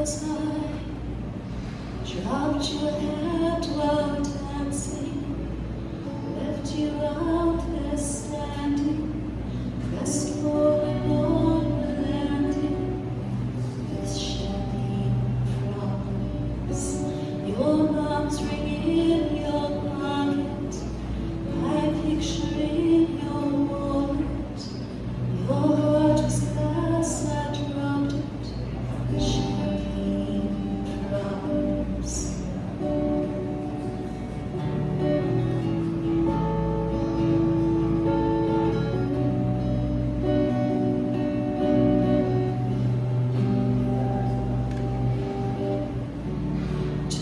as I dropped your head while dancing, left you out there standing, crestfallen on the landing, with champagne promise. Your arms ring in your pocket, I picture in your wallet. Your heart was glass, I dropped it, champagne promise.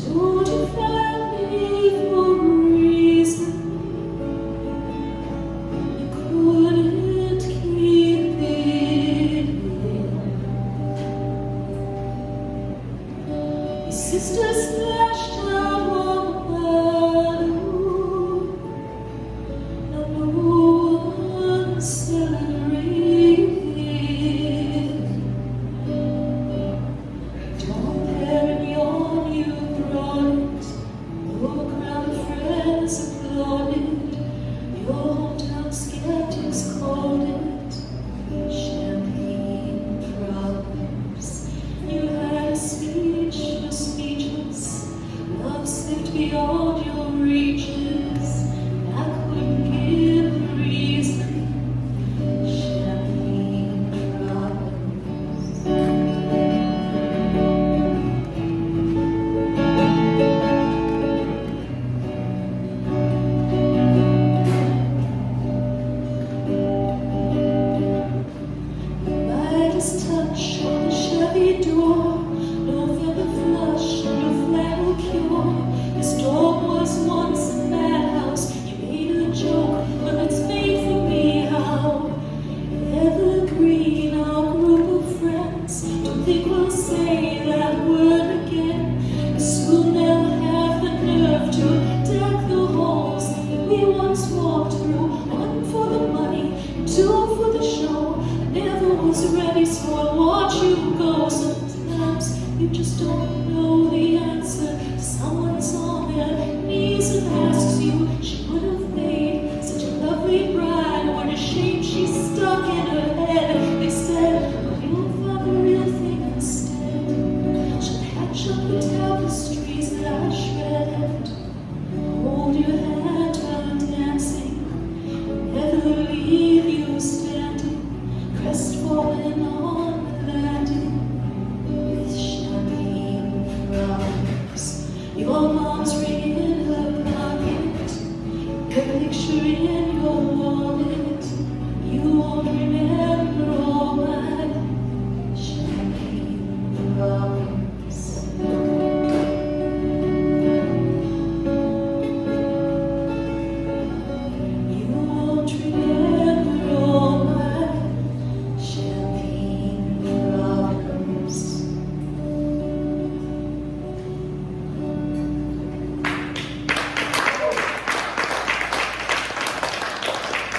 Told you family for a reason, you couldn't keep it in. Your sister splashed out on the bottle, and no one celebrated. Don't parent yawn, you brought it. No crowd of friends applauded. Your hometown skeptics called it champagne problems. You had a speech, you're speechless. Love slipped beyond your reaches. I couldn't give a reason. Champagne problems. Midas touch on the Chevy door, November flush and your flannel cure. This dog was once a madhouse. You made a joke, but it's made for me how evergreen, our group of friends. Don't think we'll say that word again, 'cause we'll never have the nerve to deck the halls that we once walked through. One for the money, two for the show. I never was ready, so I watch you go. Sometimes you just don't know the answer. Someone's on their knees and asks you, should